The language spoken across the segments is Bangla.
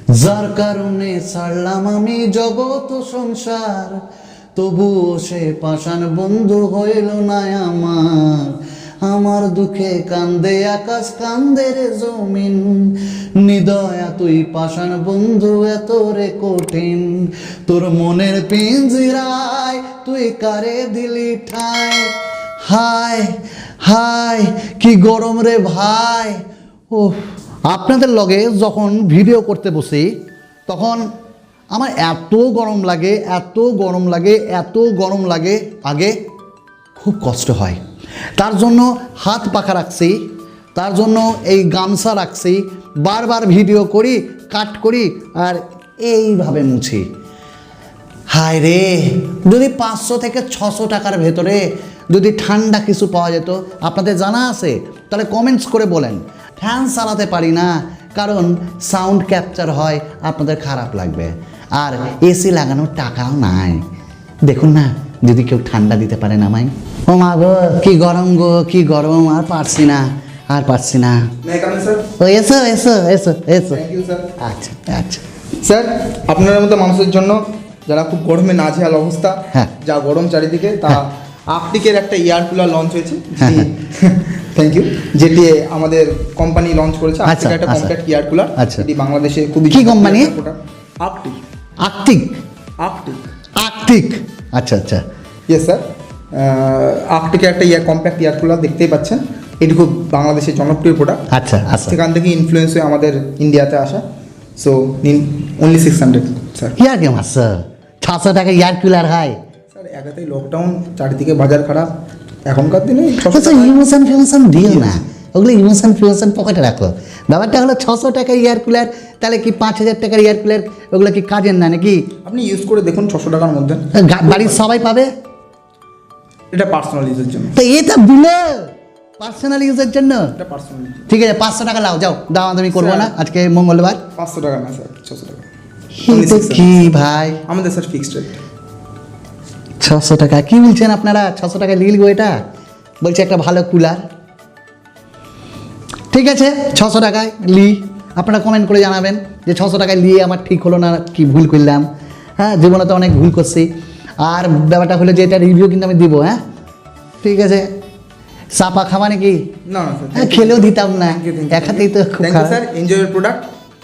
যার কারণে ছাড়লাম আমি জগৎ সংসার, তবুও সে পাষাণ বন্ধু হইল না আমার। আমার দুঃখে কান্দে আকাশ, কান্দে রে জমিন, নিদয়া তুই পাষাণ বন্ধু এত রে কঠিন। তোর মনের পিঞ্জিরায় তুই কারে দিলি ঠাই, হায় হায় কি গরম রে ভাই। ও আপনাদের লগে যখন ভিডিও করতে বসি তখন আমার এত গরম লাগে, এত গরম লাগে, এত গরম লাগে, আগে খুব কষ্ট হয়। তার জন্য হাত পাখা রাখছি, তার জন্য এই গামছা রাখছি, বারবার ভিডিও করি, কাট করি আর এইভাবে মুছি। হায় রে, যদি 500 থেকে 600 টাকার ভেতরে যদি ঠান্ডা কিছু পাওয়া যেত, আপনাদের জানা আছে তাহলে কমেন্টস করে বলেন। ফ্যান চালাতে পারি না কারণ সাউন্ড ক্যাপচার হয়, আপনাদের খারাপ লাগবে। আর এসি লাগানোর টাকাও নাই। দেখুন না, যদি কেউ ঠান্ডা দিতে পারেন আমায়। ও মা গো, কি গরম গো, কি গরম, আর পারছি না, আর পারছি না। ও এসো এসো এসো এসো। আচ্ছা আচ্ছা স্যার, আপনার মতো মানুষের জন্য যারা খুব গরমে নাজেহাল অবস্থা, যা গরম চারিদিকে, তা আপটিকের একটা এয়ার কুলার লঞ্চ হয়েছে। Thank you. যেটি আমাদের কোম্পানি লঞ্চ করেছে। আপটিক একটা কম্প্যাক্ট এয়ার কুলার। এটি বাংলাদেশে খুবই। কি কোম্পানি? আপটিক। আপটিক আপটিক আপটিক আচ্ছা আচ্ছা। ইয়েস স্যার, আপটিকের একটা কম্প্যাক্ট এয়ার কুলার দেখতেই পাচ্ছেন। এটি খুব বাংলাদেশের জনপ্রিয় প্রোডাক্ট। আচ্ছা আচ্ছা। সেখান থেকে ইনফ্লুয়েন্স হয়ে আমাদের ইন্ডিয়াতে আসা। সো নিন, অনলি 600 স্যার। ইয়ার কেমন স্যার? 600 টাকা এয়ার কুলার হয় স্যার? একাতেই লকডাউন, চারিদিকে বাজার খারাপ, এখনকার দিনে ইমোশন ফিমোশন দিও না, ওগুলো ইমোশন ফিমোশন পকেটে রাখো। ব্যাপারটা হলো 600 টাকা এয়ার কুলার, তাহলে কি 5000 টাকার এয়ার কুলার ওগুলো কি কাজের না নাকি? আপনি ইউজ করে দেখুন, 600 টাকার মধ্যে বাড়ির সবাই পাবে। এটা পার্সোনাল ইউজের জন্য। তো এটা দিলে পার্সোনাল ইউজের জন্য, এটা পার্সোনাল। ঠিক আছে, 500 টাকা লাও, যাও দাও, আমি করবো না আজকে মঙ্গলবার। 500 টাকা না স্যার, 600 টাকা। কি ভাই আমাদের স্যার ফিক্সড রেট 600 টাকা। কি বলছেন আপনারা? 600 টাকা লিখবো এটা? বলছে একটা ভালো কুলার। ঠিক আছে, 600 টাকায় লি। আপনারা কমেন্ট করে জানাবেন যে 600 টাকায় নিয়ে আমার ঠিক হলো না, কি ভুল করলাম। হ্যাঁ, জীবনে তো অনেক ভুল করছি। আর ব্যাপারটা হলো যে এটা রিভিউ কিন্তু আমি দিব। হ্যাঁ ঠিক আছে। চাপা খাওয়া নাকি? না না স্যার, হ্যাঁ খেলেও দিতাম না, এক হাতেই তো খুব খারাপ। Sir, enjoy your product,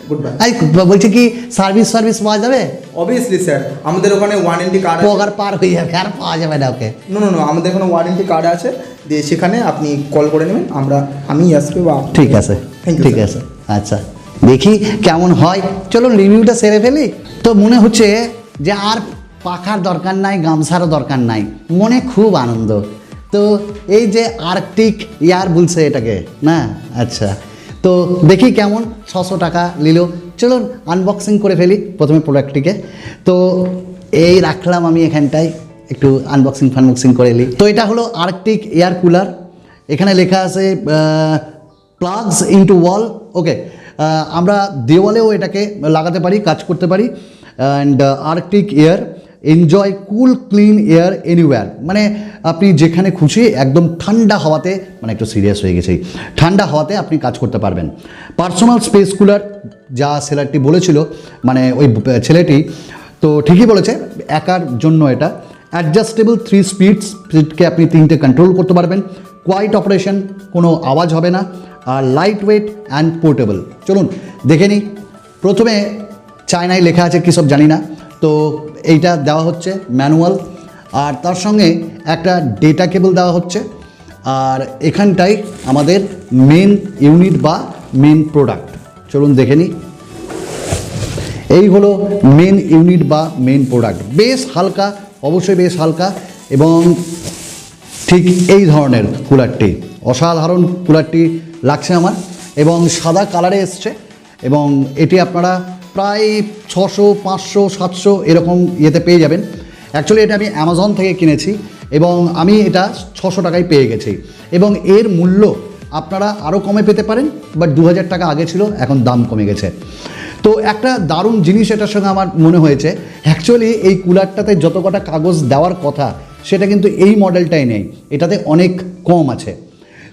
good bye. বলছে কি সার্ভিস পাওয়া যাবে? অবভিয়াসলি স্যার, আমাদের ওখানে ওয়ারেন্টি কার্ড আছে। পগার পার হয়ে যাবে, আর পাওয়া যাবে না ওকে। নো, আমাদের ওখানে ওয়ারেন্টি কার্ড আছে, দিয়ে সেখানে আপনি কল করে নেবেন, আমি আসবে বা। ঠিক আছে, ঠিক আছে, আচ্ছা দেখি কেমন হয়। চলো রিভিউটা সেরে ফেলি। তো মনে হচ্ছে যে আর পাখার দরকার নাই, গামছারও দরকার নাই, মনে খুব আনন্দ। তো এই যে আর্কটিক এয়ার বলছে এটাকে না, আচ্ছা তো দেখি কেমন। 600 টাকা নিল। চলুন আনবক্সিং করে ফেলি প্রথমে প্রোডাক্টটিকে। তো এই রাখলাম আমি এখানটায়, একটু আনবক্সিং করে নিই। তো এটা হলো আর্কটিক এয়ার কুলার। এখানে লেখা আছে প্লাগস ইনটু ওয়াল। ওকে, আমরা দেওয়ালেও এটাকে লাগাতে পারি, কাজ করতে পারি। And Arctic air, enjoy cool clean air anywhere, মানে আপনি যেখানে খুশি একদম ঠান্ডা হাওয়াতে, মানে একটু সিরিয়াস হয়ে গেছি, ঠান্ডা হাওয়াতে আপনি কাজ করতে পারবেন। পার্সোনাল স্পেস কুলার, যা সেলারটি বলেছিল, মানে ওই ছেলেটি তো ঠিকই বলেছে, একার জন্য এটা। অ্যাডজাস্টেবল 3 স্পিডকে আপনি 3টে কন্ট্রোল করতে পারবেন। কোয়াইট অপারেশন, কোনো আওয়াজ হবে না। আর লাইট ওয়েট অ্যান্ড পোর্টেবল। চলুন দেখে নিই। প্রথমে চায়নায় লেখা আছে, কী সব জানি না। তো এইটা দেওয়া হচ্ছে ম্যানুয়াল, আর তার সঙ্গে একটা ডেটা কেবল দেওয়া হচ্ছে। আর এখানটায় আমাদের মেন ইউনিট বা মেন প্রোডাক্ট। চলুন দেখে নিই। এই হলো মেন ইউনিট বা মেন প্রোডাক্ট। বেশ হালকা, অবশ্যই বেশ হালকা, এবং ঠিক এই ধরনের কুলারটি, অসাধারণ কুলারটি লাগছে আমার, এবং সাদা কালারে এসছে। এবং এটি আপনারা প্রায় 600, 500, 700 এরকম ইয়েতে পেয়ে যাবেন। অ্যাকচুয়ালি এটা আমি অ্যামাজন থেকে কিনেছি এবং আমি এটা 600 টাকায় পেয়ে গেছি। এবং এর মূল্য আপনারা আরও কমে পেতে পারেন, বাট 2000 টাকা আগে ছিল, এখন দাম কমে গেছে। তো একটা দারুণ জিনিস এটার সঙ্গে আমার মনে হয়েছে, অ্যাকচুয়ালি এই কুলারটাতে যত কটা কাগজ দেওয়ার কথা সেটা কিন্তু এই মডেলটাই নেই, এটাতে অনেক কম আছে।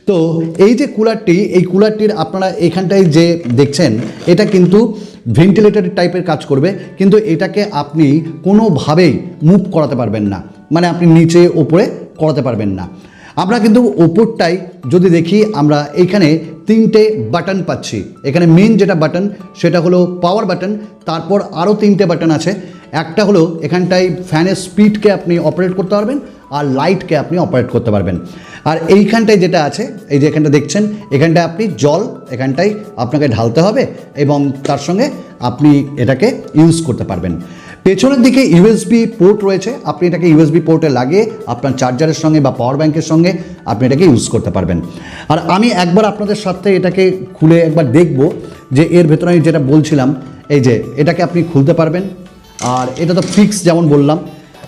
তো এই যে কুলারটি, এই কুলারটির আপনারা এখানটায় যে দেখছেন এটা কিন্তু ভেন্টিলেটর টাইপের কাজ করবে, কিন্তু এটাকে আপনি কোনোভাবেই মুভ করাতে পারবেন না, মানে আপনি নিচে ওপরে করাতে পারবেন না। আমরা কিন্তু ওপরটাই যদি দেখি, আমরা এইখানে 3টে বাটন পাচ্ছি। এখানে মেন যেটা বাটন সেটা হলো পাওয়ার বাটন, তারপর আরও 3টে বাটন আছে। একটা হলো এখানটায় ফ্যানের স্পিডকে আপনি অপারেট করতে পারবেন, আর লাইটকে আপনি অপারেট করতে পারবেন। আর এইখানটায় যেটা আছে, এই যে এখানটা দেখছেন, এখানটায় আপনি জল এখানটায় আপনাকে ঢালতে হবে এবং তার সঙ্গে আপনি এটাকে ইউজ করতে পারবেন। পেছনের দিকে ইউএসবি পোর্ট রয়েছে, আপনি এটাকে ইউএসবি পোর্টে লাগিয়ে আপনার চার্জারের সঙ্গে বা পাওয়ার ব্যাংকের সঙ্গে আপনি এটাকে ইউজ করতে পারবেন। আর আমি একবার আপনাদের সাথে এটাকে খুলে একবার দেখব যে এর ভেতরে আমি যেটা বলছিলাম, এই যে এটাকে আপনি খুলতে পারবেন। আর এটা তো ফিক্স যেমন বললাম।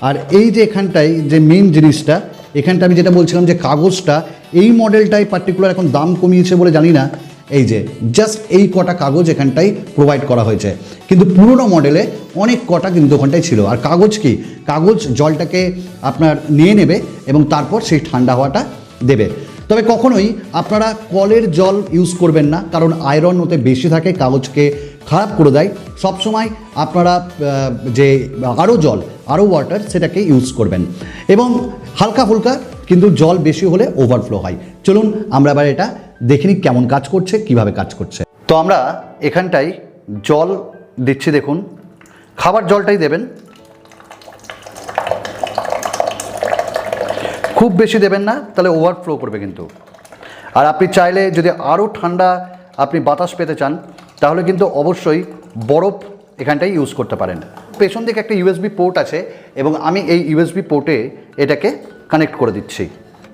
আর এই যে এখানটায় যে মেন জিনিসটা, এখানটা আমি যেটা বলছিলাম যে কাগজটা, এই মডেলটাই পার্টিকুলার এখন দাম কমিয়েছে বলে জানি না, এই যে জাস্ট এই কটা কাগজ এখানটাই প্রোভাইড করা হয়েছে, কিন্তু পুরোনো মডেলে অনেক কটা কিন্তু ওখানটায় ছিল। আর কাগজ কি, কাগজ জলটাকে আপনার নিয়ে নেবে এবং তারপর সেই ঠান্ডা হাওয়াটা দেবে। তবে কখনোই আপনারা কলের জল ইউজ করবেন না, কারণ আয়রন ওতে বেশি থাকে, কাগজকে খারাপ করে দেয়। সবসময় আপনারা যে আরও ওয়াটার সেটাকে ইউজ করবেন, এবং হালকা ফুলকা কিন্তু জল বেশি হলে ওভারফ্লো হয়। চলুন আমরা এবার এটা দেখে নিই কেমন কাজ করছে, কিভাবে কাজ করছে। তো আমরা এখানটায় জল দিচ্ছি, দেখুন খাবার জলটাই দেবেন, খুব বেশি দেবেন না, তাহলে ওভারফ্লো করবে কিন্তু। আর আপনি চাইলে যদি আরও ঠান্ডা আপনি বাতাস পেতে চান, তাহলে কিন্তু অবশ্যই বরফ এখানটায় ইউজ করতে পারেন। পেছন দিকে একটা ইউএসবি পোর্ট আছে এবং আমি এই ইউএসবি পোর্টে এটাকে কানেক্ট করে দিচ্ছি।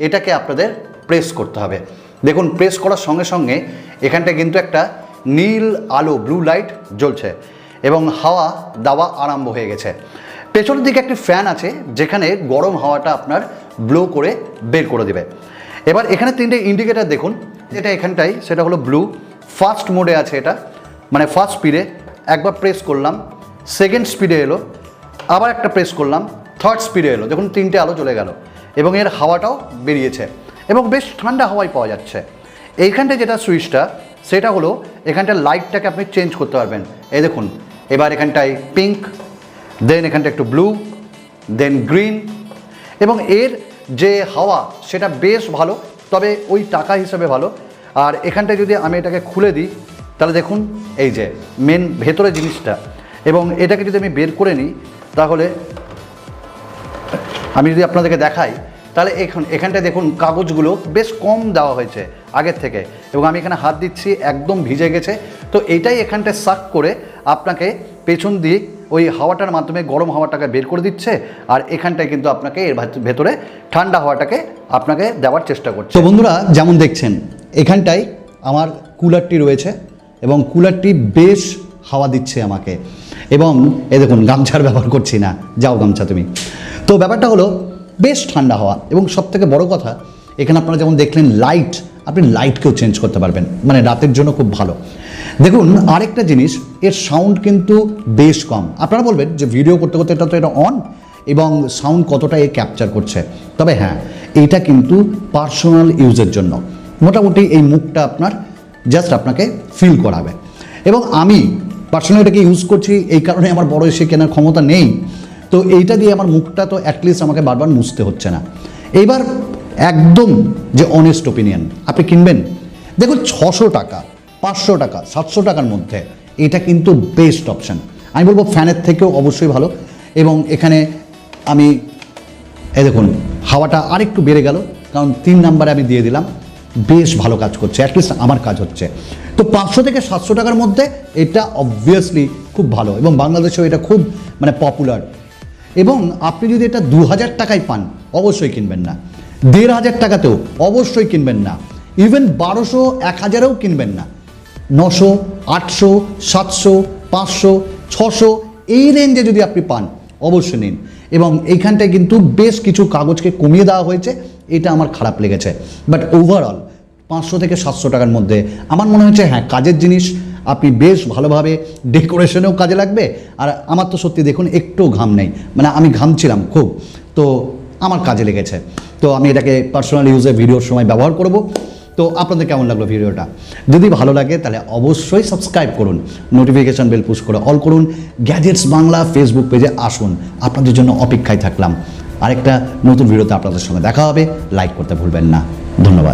এটাকে আপনাদের প্রেস করতে হবে। দেখুন প্রেস করার সঙ্গে সঙ্গে এখানটায় কিন্তু একটা নীল আলো, ব্লু লাইট জ্বলছে এবং হাওয়া দেওয়া আরম্ভ হয়ে গেছে। পেছনের দিকে একটি ফ্যান আছে যেখানে গরম হাওয়াটা আপনার ব্লো করে বের করে দেবে। এবার এখানে 3টে ইন্ডিকেটার দেখুন, যেটা এখানটায় সেটা হলো ব্লু, ফার্স্ট মোডে আছে এটা, মানে ফার্স্ট স্পিডে একবার প্রেস করলাম, সেকেন্ড স্পিডে এলো, আবার একটা প্রেস করলাম, থার্ড স্পিডে এলো। দেখুন 3টে আলো চলে গেল এবং এর হাওয়াটাও বেরিয়েছে এবং বেশ ঠান্ডা হাওয়াই পাওয়া যাচ্ছে। এইখানটায় যেটা সুইচটা, সেটা হলো এখানটায় লাইটটাকে আপনি চেঞ্জ করতে পারবেন। এই দেখুন এবার এখানটায় পিঙ্ক, দেন এখানটা একটু ব্লু, দেন গ্রিন, এবং এর যে হাওয়া সেটা বেশ ভালো, তবে ওই টাকা হিসাবে ভালো। আর এখানটায় যদি আমি এটাকে খুলে দিই, তাহলে দেখুন এই যে মেন ভেতরে জিনিসটা, এবং এটাকে যদি আমি বের করে নিই, তাহলে আমি যদি আপনাদেরকে দেখাই, তাহলে এখানটায় দেখুন কাগজগুলো বেশ কম দেওয়া হয়েছে আগের থেকে, এবং আমি এখানে হাত দিচ্ছি একদম ভিজে গেছে। তো এইটাই এখানটায় সাক করে আপনাকে পেছন দিয়ে ওই হাওয়াটার মাধ্যমে গরম হাওয়াটাকে বের করে দিচ্ছে, আর এখানটায় কিন্তু আপনাকে এর ভেতরে ঠান্ডা হাওয়াটাকে আপনাকে দেওয়ার চেষ্টা করছে। তো বন্ধুরা যেমন দেখছেন এখানটায় আমার কুলারটি রয়েছে এবং কুলারটি বেশ হাওয়া দিচ্ছে আমাকে, এবং এই দেখুন গামছার ব্যবহার করছি না, যাও গামছা তুমি। তো ব্যাপারটা হলো বেশ ঠান্ডা হাওয়া, এবং সবথেকে বড় কথা এখানে আপনারা যেমন দেখলেন লাইট, আপনি লাইটকেও চেঞ্জ করতে পারবেন, মানে রাতের জন্য খুব ভালো। দেখুন আরেকটা জিনিস, এর সাউন্ড কিন্তু বেশ কম। আপনারা বলবেন যে ভিডিও করতে করতে এটা তো এটা অন, এবং সাউন্ড কতটা এ ক্যাপচার করছে। তবে হ্যাঁ, এইটা কিন্তু পার্সোনাল ইউজের জন্য, মোটামুটি এই মুখটা আপনার জাস্ট আপনাকে ফিল করাবে। এবং আমি পার্সোনালি এটাকে ইউজ করছি, এই কারণে আমার বড় এসে কেনার ক্ষমতা নেই, তো এইটা দিয়ে আমার মুখটা তো অ্যাটলিস্ট আমাকে বারবার মুছতে হচ্ছে না। এইবার একদম যে অনেস্ট ওপিনিয়ন, আপনি কিনবেন, দেখুন 600 টাকা, 500 টাকা, 700 টাকার মধ্যে এটা কিন্তু বেস্ট অপশান। আমি বলবো ফ্যানের থেকেও অবশ্যই ভালো। এবং এখানে আমি এই দেখুন হাওয়াটা আরেকটু বেড়ে গেল, কারণ 3 নাম্বারে আমি দিয়ে দিলাম, বেশ ভালো কাজ করছে, অ্যাটলিস্ট আমার কাজ হচ্ছে। তো 500 থেকে 700 টাকার মধ্যে এটা অবভিয়াসলি খুব ভালো, এবং বাংলাদেশেও এটা খুব মানে পপুলার। এবং আপনি যদি এটা 2000 টাকায় পান, অবশ্যই কিনবেন না। 1500 টাকাতেও অবশ্যই কিনবেন না। ইভেন 1200, 1000এও কিনবেন না। 900, 800, 700, 500, 600 এই রেঞ্জে যদি আপনি পান, অবশ্যই নিন। এবং এইখানটায় কিন্তু বেশ কিছু কাগজকে কমিয়ে দেওয়া হয়েছে, এটা আমার খারাপ লেগেছে। বাট ওভারঅল 500 থেকে 700 টাকার মধ্যে আমার মনে হচ্ছে হ্যাঁ কাজের জিনিস, আপনি বেশ ভালোভাবে ডেকোরেশনেও কাজে লাগবে। আর আমার তো সত্যি দেখুন একটু ঘাম নেই, মানে আমি ঘামছিলাম খুব, তো আমার কাজে লেগেছে। তো আমি এটাকে পার্সোনাল ইউজে ভিডিওর সময় ব্যবহার করব। তো আপনাদের কেমন লাগলো ভিডিওটা? যদি ভালো লাগে তাহলে অবশ্যই সাবস্ক্রাইব করুন, নোটিফিকেশন বেল পুশ করে অল করুন, গ্যাজেটস বাংলা ফেসবুক পেজে আসুন, আপনাদের জন্য অপেক্ষায় থাকলাম। আরেকটা নতুন ভিডিওতে আপনাদের সঙ্গে দেখা হবে, লাইক করতে ভুলবেন না। ধন্যবাদ।